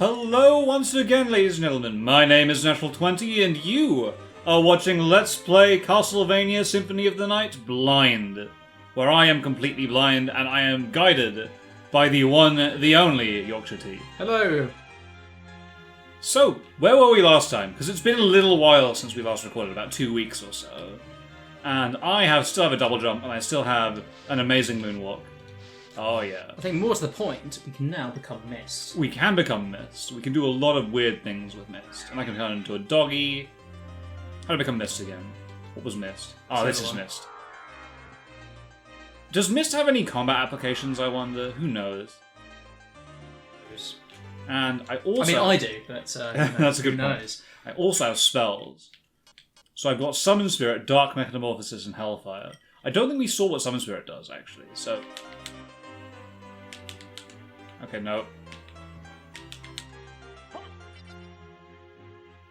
Hello once again, ladies and gentlemen. My name is Natural20, and you are watching Let's Play Castlevania Symphony of the Night Blind, where I am completely blind and I am guided by the one, the only Yorkshire Tea. Hello. So, where were we last time? Because it's been a little while since we last recorded, about 2 weeks or so. And I still have a double jump, and I still have an amazing moonwalk. Oh yeah. I think more to the point, we can now become Mist. We can become Mist. We can do a lot of weird things with Mist. And I can turn into a doggy. How to become Mist again? What was Mist? Oh, this is Mist. Does Mist have any combat applications, I wonder? Who knows? And I also... I do, but that's a good who point. knows? I also have spells. So I've got Summon Spirit, Dark Metamorphosis, and Hellfire. I don't think we saw what Summon Spirit does, actually, so... Okay, no.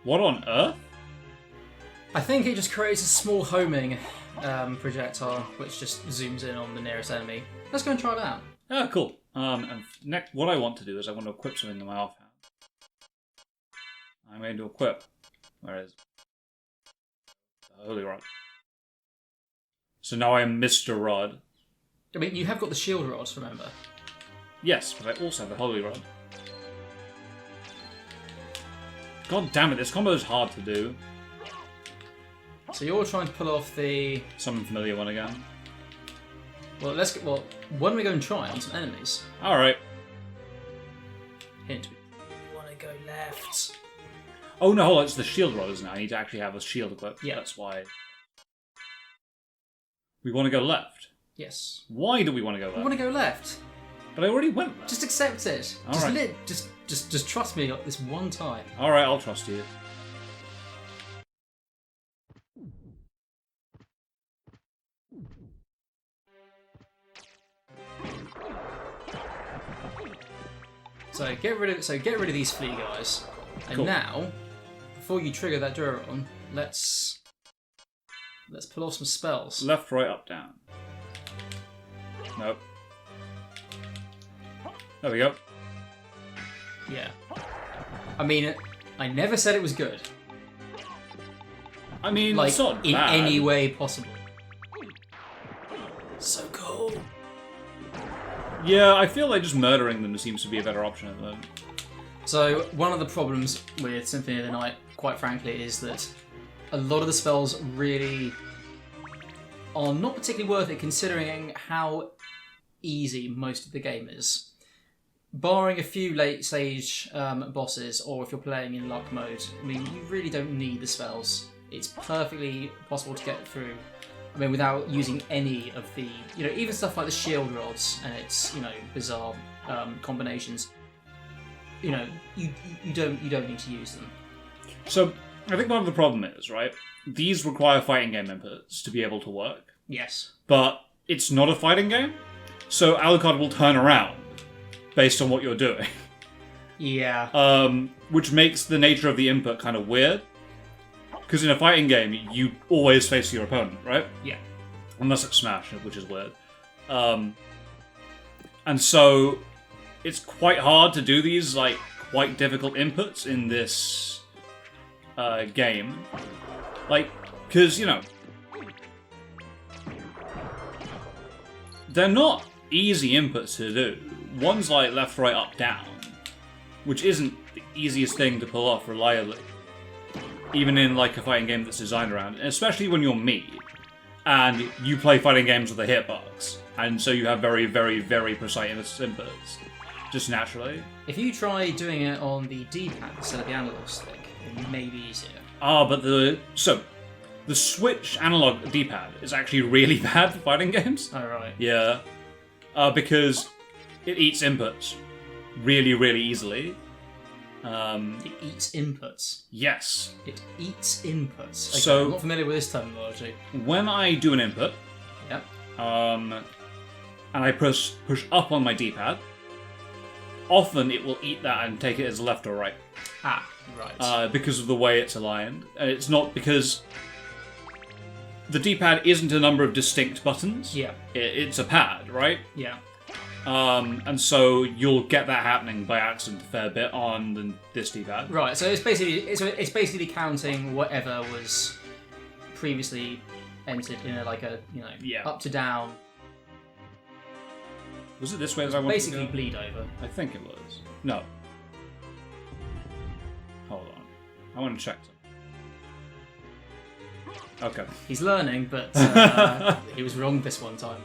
What on earth? I think it just creates a small homing projectile, which just zooms in on the nearest enemy. Let's go and try it out. Ah, cool. And next, what I want to do is I want to equip something in my offhand. I'm going to equip. Where is it? The Holy Rod. So now I am Mr. Rod. I mean, you have got the shield rods, remember? Yes, but I also have the Holy Rod. God damn it, this combo is hard to do. So you're trying to pull off the... Summon Familiar one again. Well, why don't we go and try on some enemies? Alright. Hint. We want to go left. Oh no, hold on, it's the shield rod, isn't it? I need to actually have a shield equipped. Yeah. That's why. We want to go left. Yes. Why do we want to go left? We want to go left. But I already went left. Just accept it. All right. Just trust me this one time. Alright, I'll trust you. So get rid of these flea guys. And Cool. now, before you trigger that Duron, let's pull off some spells. Left, right, up, down. Nope. There we go. Yeah. I mean, I never said it was good. I mean, Like, it's not in bad. any way possible. So cool. Yeah, I feel like just murdering them seems to be a better option at the moment. So one of the problems with Symphony of the Night, quite frankly, is that a lot of the spells really are not particularly worth it considering how easy most of the game is. Barring a few late stage bosses, or if you're playing in luck mode, I mean, you really don't need the spells. It's perfectly possible to get through. I mean, without using any of the, even stuff like the shield rods and its, bizarre combinations. You don't need to use them. So, I think one of the problem is, right, these require fighting game inputs to be able to work. Yes. But it's not a fighting game, so Alucard will turn around based on what you're doing. Yeah. Which makes the nature of the input kind of weird. Because in a fighting game, you always face your opponent, right? Yeah. Unless it's Smash, which is weird. And so it's quite hard to do these, quite difficult inputs in this game. Because, they're not easy inputs to do. One's like left, right, up, down, which isn't the easiest thing to pull off reliably. Even in a fighting game that's designed around it, especially when you're me, and you play fighting games with a hitbox, and so you have very, very, very precise inputs, just naturally. If you try doing it on the D-pad instead of the analog stick, it may be easier. But the Switch analog D-pad is actually really bad for fighting games. Oh, right. Yeah, because it eats inputs really, really easily. It eats inputs. Yes. It eats inputs. Okay, So- I'm not familiar with this terminology. When I do an input, Yep. and I push up on my D-pad, often it will eat that and take it as left or right. Ah, right. Because of the way it's aligned. And it's not because the D-pad isn't a number of distinct buttons. Yeah. It's a pad, right? Yeah. And so you'll get that happening by accident a fair bit on this D-pad. Right, so it's basically counting whatever was previously entered in up to down. Was it this way as I wanted Basically to go? bleed over. I think it was. No. Hold on. I want to check something. Okay. He's learning, but he was wrong this one time.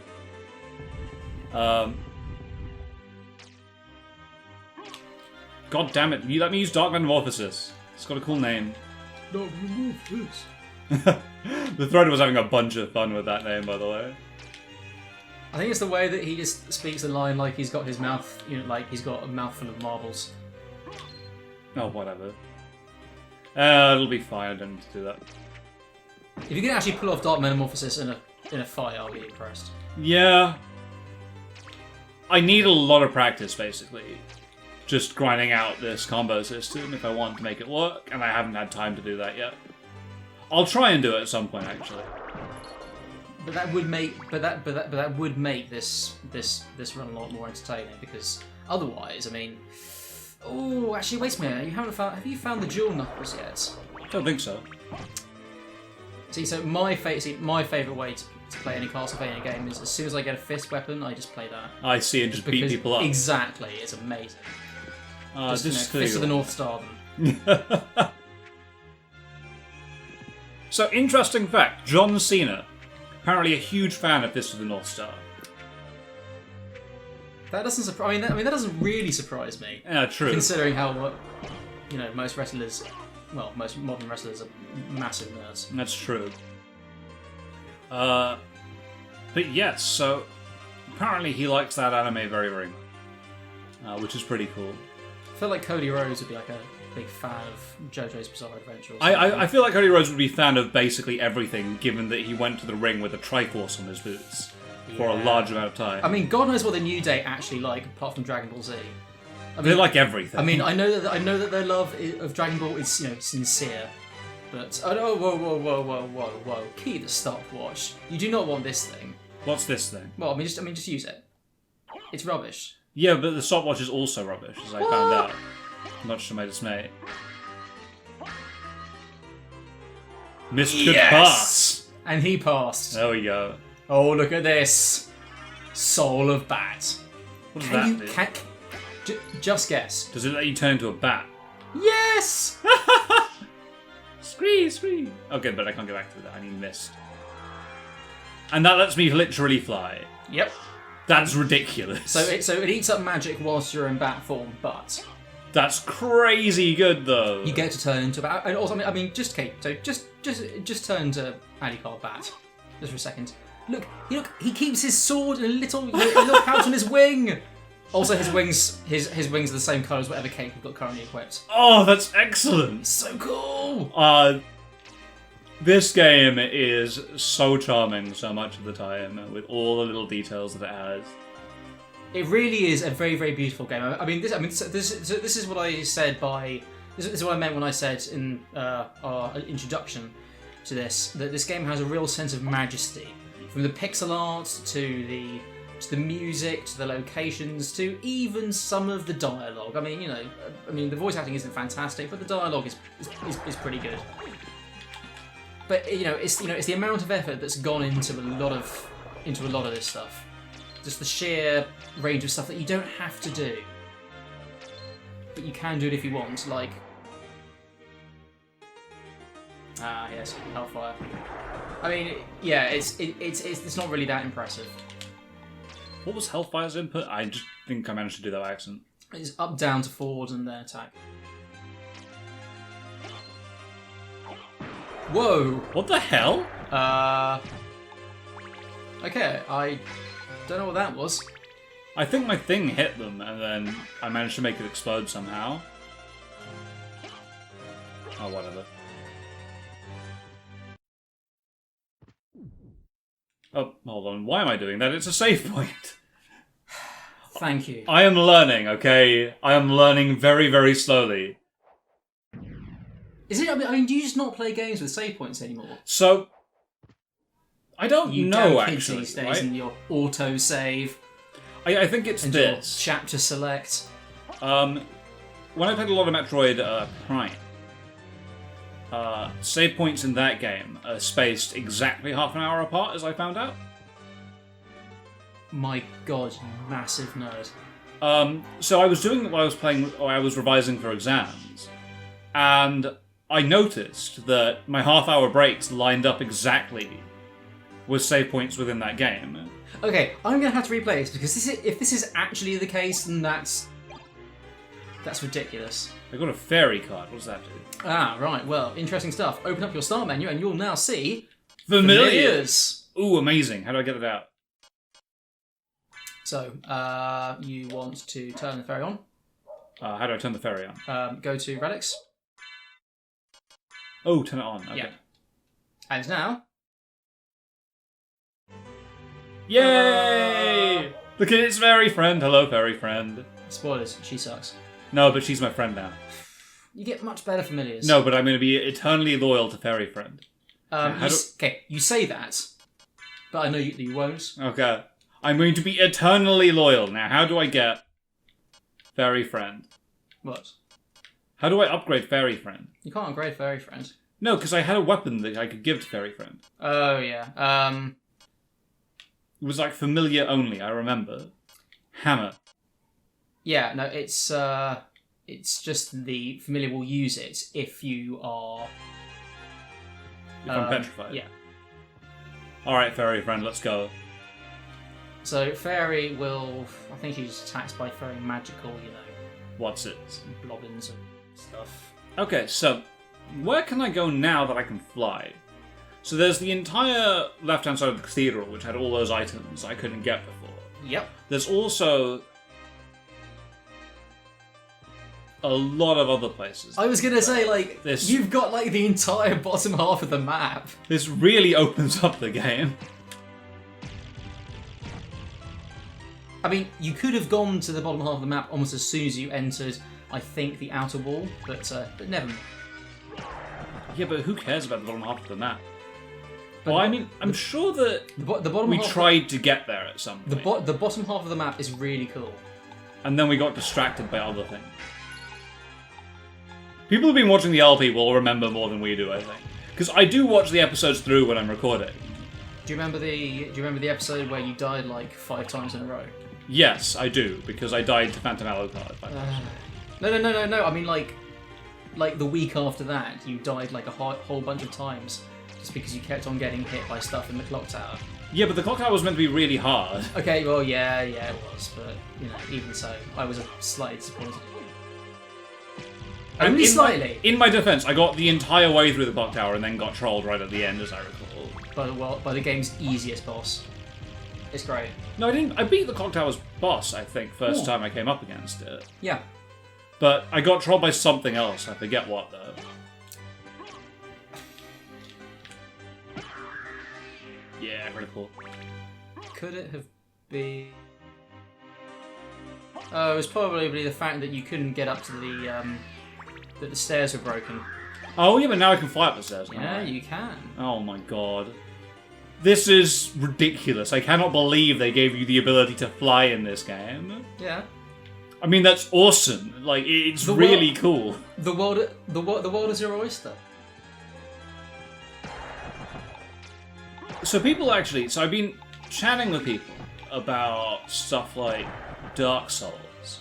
God damn it, you let me use Dark Metamorphosis. It's got a cool name. Dark Metamorphosis. The Thread was having a bunch of fun with that name, by the way. I think it's the way that he just speaks the line like he's got his mouth, like he's got a mouthful of marbles. Oh, whatever. It'll be fine, I don't need to do that. If you can actually pull off Dark Metamorphosis in a fight, I'll be impressed. Yeah. I need a lot of practice, basically. Just grinding out this combo system if I want to make it work, and I haven't had time to do that yet. I'll try and do it at some point, actually. But that would make this run a lot more entertaining, because otherwise, I mean, oh, actually, wait a minute, have you found the dual knuckles yet? I don't think so. See, so my favourite way to play any Castlevania game is as soon as I get a fist weapon, I just play that. I see, and just beat people up. Exactly, it's amazing. Fist of the North Star them. So, interesting fact, John Cena, apparently a huge fan of Fist of the North Star. That doesn't surprise. I mean, that doesn't really surprise me. Yeah, true. Considering how, most wrestlers, most modern wrestlers are massive nerds. That's true. But yes, so apparently he likes that anime very, very much, which is pretty cool. I feel like Cody Rhodes would be like a big fan of JoJo's Bizarre Adventure. I feel like Cody Rhodes would be a fan of basically everything, given that he went to the ring with a Triforce on his boots for a large amount of time. I mean, God knows what the New Day actually like, apart from Dragon Ball Z. I mean, they like everything. I mean, I know that their love of Dragon Ball is sincere, but whoa! Key the stopwatch. You do not want this thing. What's this thing? Well, I mean, just use it. It's rubbish. Yeah, but the stopwatch is also rubbish, as I found out. Much to my dismay. Mist could pass. And he passed. There we go. Oh, look at this. Soul of Bat. What does that do? Just guess. Does it let you turn into a bat? Yes! Scree! Okay, but I can't get back to that. I need Mist. And that lets me literally fly. Yep. That's ridiculous. So it eats up magic whilst you're in bat form, but that's crazy good though. You get to turn into a bat, and also I mean just turn into Alucard Bat, just for a second. Look, he keeps his sword and a little pouch on his wing. Also, his wings are the same colour as whatever cape we've got currently equipped. Oh, that's excellent. It's so cool. This game is so charming so much of the time, with all the little details that it has. It really is a very, very beautiful game. This is what I said this is what I meant when I said in our introduction to this, that this game has a real sense of majesty, from the pixel art to the music, to the locations, to even some of the dialogue. I mean, the voice acting isn't fantastic, but the dialogue is pretty good. But it's the amount of effort that's gone into a lot of this stuff. Just the sheer range of stuff that you don't have to do, but you can do it if you want. Like, yes, Hellfire. I mean, yeah, it's not really that impressive. What was Hellfire's input? I just think I managed to do that by accident. It's up, down to forward and then attack. Whoa! What the hell? Okay, I don't know what that was. I think my thing hit them, and then I managed to make it explode somehow. Oh, whatever. Oh, hold on. Why am I doing that? It's a save point. Thank you. I am learning, okay? I am learning very, very slowly. Is it? I mean, do you just not play games with save points anymore? So, I don't know kids actually. these days right? in your auto save. I think it's And your this. chapter select. When I played a lot of Metroid Prime, save points in that game are spaced exactly half an hour apart, as I found out. My god, you massive nerd. So I was doing it while I was playing, or I was revising for exams, and I noticed that my half-hour breaks lined up exactly with save points within that game. Okay, I'm going to have to replay this because if this is actually the case, then that's ridiculous. I got a fairy card. What does that do? Ah, right. Well, interesting stuff. Open up your start menu and you'll now see Familiars. Ooh, amazing. How do I get it out? So, you want to turn the fairy on. How do I turn the fairy on? Go to relics. Oh, turn it on. Okay. Yeah. And now... Yay! Look at its fairy friend. Hello, fairy friend. Spoilers, she sucks. No, but she's my friend now. You get much better familiars. No, but I'm going to be eternally loyal to fairy friend. Okay, you say that, but I know you won't. Okay. I'm going to be eternally loyal. Now, how do I get fairy friend? What? How do I upgrade fairy friend? You can't upgrade fairy friend. No, because I had a weapon that I could give to fairy friend. Oh, yeah. It was like familiar only, I remember. Hammer. Yeah, no, it's just the familiar will use it if you are... If I'm petrified. Yeah. Alright, fairy friend, let's go. So, fairy will... I think she's attacked by very magical, What's it? blobbins and stuff. Okay, so where can I go now that I can fly? So there's the entire left-hand side of the cathedral, which had all those items I couldn't get before. Yep. There's also a lot of other places. I was going to say, like, you've got, like, the entire bottom half of the map. This really opens up the game. I mean, you could have gone to the bottom half of the map almost as soon as you entered, I think, the outer wall, but never mind. Yeah, but who cares about the bottom half of the map? Well, I mean, I'm sure that the bottom we half tried to get there at some point. The bottom half of the map is really cool. And then we got distracted by other things. People who've been watching the LP will remember more than we do, I think. Because I do watch the episodes through when I'm recording. Do you remember the episode where you died like 5 times in a row? Yes, I do, because I died to Phantom Alucard. No. I mean, like the week after that, you died like a whole bunch of times just because you kept on getting hit by stuff in the clock tower. Yeah, but the clock tower was meant to be really hard. Okay, well, yeah, it was, but even so, I was slightly disappointed. Only slightly. In my defense, I got the entire way through the clock tower and then got trolled right at the end, as I recall. By the game's easiest boss. It's great. No, I didn't. I beat the clock tower's boss, I think, first time I came up against it. Yeah. But I got trolled by something else. I forget what, though. Yeah, critical. Could it have been... Oh, it was probably the fact that you couldn't get up to the, that the stairs were broken. Oh, yeah, but now I can fly up the stairs. Yeah, you can. Oh my god. This is ridiculous. I cannot believe they gave you the ability to fly in this game. Yeah. I mean, that's awesome. Like, it's really cool. The world is your oyster. So people actually... So I've been chatting with people about stuff like Dark Souls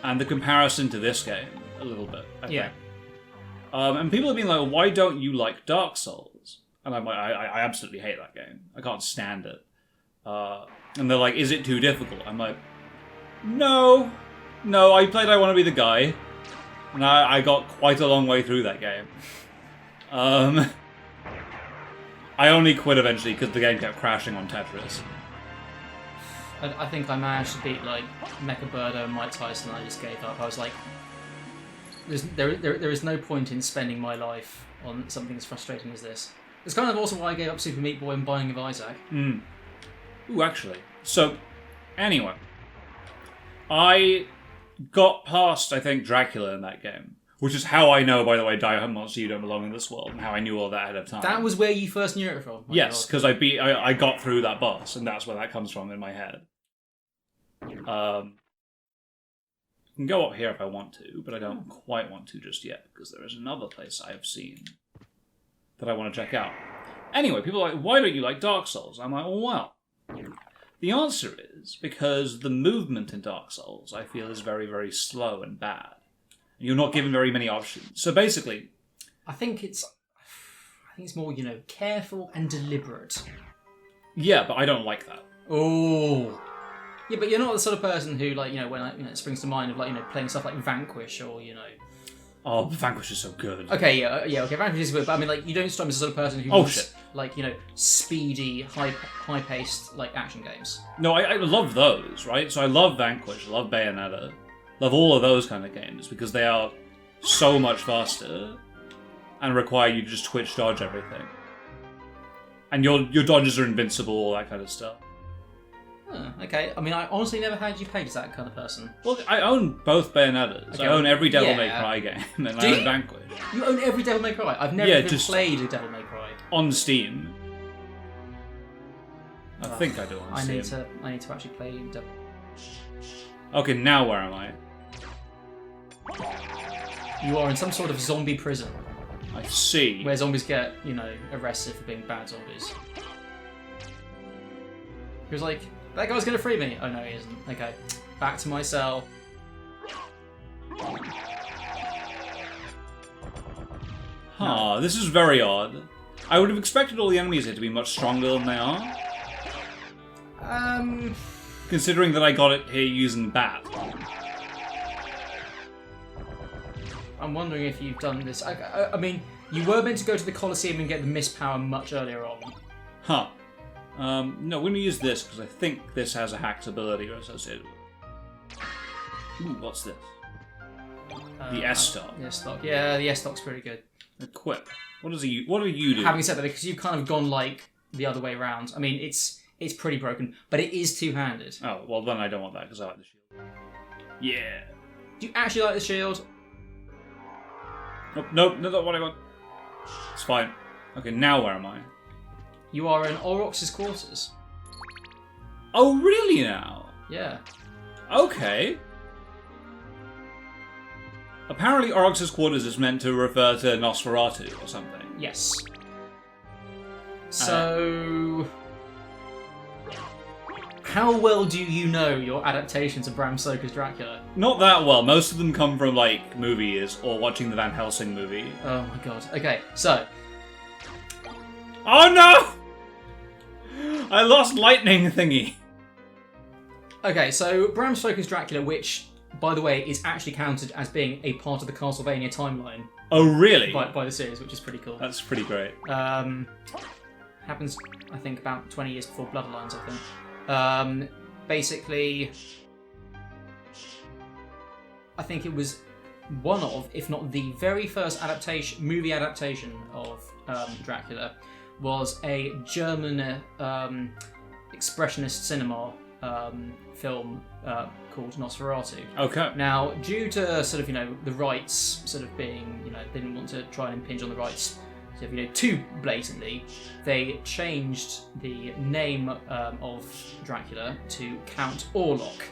and the comparison to this game a little bit, I think. And people have been like, why don't you like Dark Souls? And I'm like, I absolutely hate that game. I can't stand it. And they're like, is it too difficult? I'm like, no, I played I Want to Be the Guy, and I got quite a long way through that game. I only quit eventually because the game kept crashing on Tetris. I think I managed to beat like Mecha Birdo and Mike Tyson. I just gave up. I was like, there is no point in spending my life on something as frustrating as this. It's kind of also why I gave up Super Meat Boy and Binding of Isaac. Ooh, actually. So, anyway. I got past, I think, Dracula in that game. Which is how I know, by the way, Die Monster, You Don't Belong in This World, and how I knew all that ahead of time. That was where you first knew it from? Yes, because I got through that boss, and that's where that comes from in my head. I can go up here if I want to, but I don't quite want to just yet, because there is another place I have seen that I want to check out. Anyway, people are like, why don't you like Dark Souls? I'm like, well, the answer is because the movement in Dark Souls, I feel, is very, very slow and bad. You're not given very many options. So basically... I think it's more, careful and deliberate. Yeah, but I don't like that. Oh. Yeah, but you're not the sort of person who, when it springs to mind of, playing stuff like Vanquish or, Oh, Vanquish is so good. Okay, okay, Vanquish is good, but I mean, you don't strike me as the sort of person who wants, speedy, high-paced, action games. No, I love those, right? So I love Vanquish, I love Bayonetta, love all of those kind of games, because they are so much faster and require you to just twitch dodge everything. And your dodges are invincible, all that kind of stuff. Oh, okay. I mean, I honestly never had you pegged as that kind of person. Well, I own both Bayonettas. Okay, I own every Devil May Cry game, and I own Vanquish. You own every Devil May Cry? I've never even played a Devil May Cry. On Steam. I think I do on Steam. I need to actually play Devil. Okay, now where am I? You are in some sort of zombie prison. I see. Where zombies get, arrested for being bad zombies. He was like, that guy's gonna free me. Oh no, he isn't. Okay, back to my cell. Huh, this is very odd. I would have expected all the enemies here to be much stronger than they are. Considering that I got it here using Bat. I'm wondering if you've done this. I mean, you were meant to go to the Colosseum and get the Mist Power much earlier on. Huh. No, we're going to use this because I think this has a hacked ability associated with it. Ooh, what's this? The S-Stock. The S-Stock. Yeah, the S-Stock's pretty good. Equip. What do you do? Having said that, because you've kind of gone the other way around. I mean, it's pretty broken, but it is two-handed. Oh, well then I don't want that because I like the shield. Yeah. Do you actually like the shield? Nope, not what I want. It's fine. Okay, now where am I? You are in Aurochs's quarters. Oh, really now? Yeah. Okay. Apparently Aurochs's quarters is meant to refer to Nosferatu or something. Yes. So... how well do you know your adaptations of Bram Stoker's Dracula? Not that well. Most of them come from, movies or watching the Van Helsing movie. Oh my god. Okay, so... oh no! I lost lightning thingy. Okay, so Bram Stoker's Dracula, which, by the way, is actually counted as being a part of the Castlevania timeline. Oh, really? By the series, which is pretty cool. That's pretty great. Happens, I think, about 20 years before Bloodlines, I think. Basically, I think it was one of, if not the very first movie adaptation of Dracula, was a German expressionist cinema film called Nosferatu. Okay. Now, due to sort of, the rights sort of being, they didn't want to try and impinge on the rights too blatantly, they changed the name of Dracula to Count Orlok.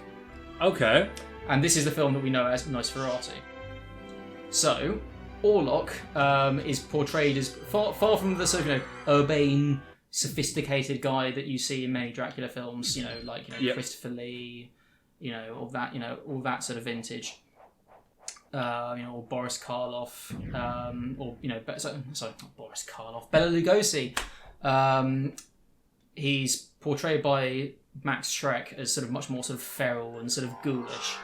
Okay. And this is the film that we know as Nosferatu. So, Orlok is portrayed as far from the sort of urbane, sophisticated guy that you see in many Dracula films. Yep. Christopher Lee, all that sort of vintage. Or Boris Karloff, not Boris Karloff, Bela Lugosi. He's portrayed by Max Schreck as sort of much more sort of feral and sort of ghoulish.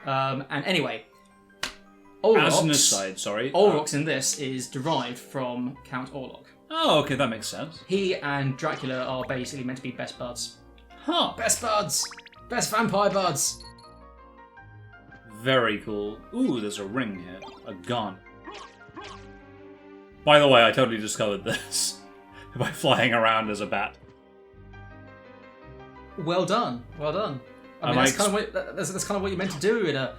And anyway, as an aside, sorry. Olrox in this is derived from Count Orlok. Oh, okay, that makes sense. He and Dracula are basically meant to be best buds. Huh. Best buds! Best vampire buds! Very cool. Ooh, there's a ring here. A gun. By the way, I totally discovered this by flying around as a bat. Well done. Well done. I mean, that's kind of what you're meant to do in a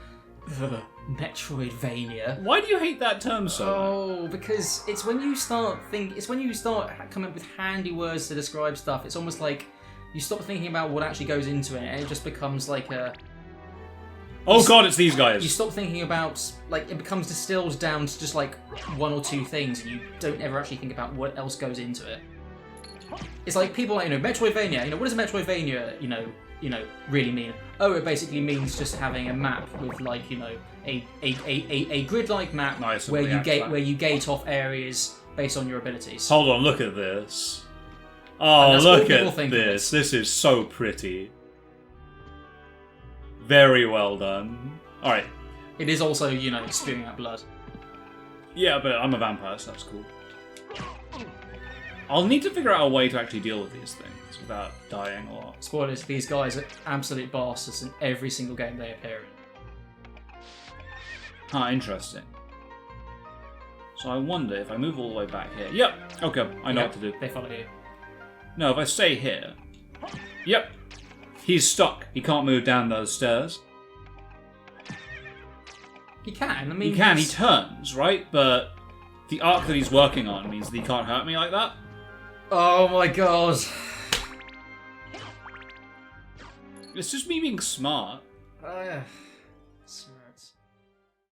Metroidvania. Why do you hate that term so much? Oh, because it's when you start coming up with handy words to describe stuff. It's almost like You stop thinking about what actually goes into it, and it just becomes like a... Oh god, it's these guys! You stop thinking about, like, it becomes distilled down to just, like, one or two things, and you don't ever actually think about what else goes into it. It's like people like, Metroidvania, what does a Metroidvania, really mean? Oh, it basically means just having a map with, like, a grid-like map Nice, where you gate off areas based on your abilities. Hold on, look at this. Oh, look at this. This is so pretty. Very well done. Alright. It is also, spewing out blood. Yeah, but I'm a vampire, so that's cool. I'll need to figure out a way to actually deal with these things without dying a lot. Spoilers, these guys are absolute bastards in every single game they appear in. Huh, interesting. So I wonder if I move all the way back here. Yep, okay, I know what to do. They follow you. No, if I stay here... Yep. He's stuck. He can't move down those stairs. He can, I mean... He can, he turns, right? But the arc that he's working on means that he can't hurt me like that. Oh my god. It's just me being smart.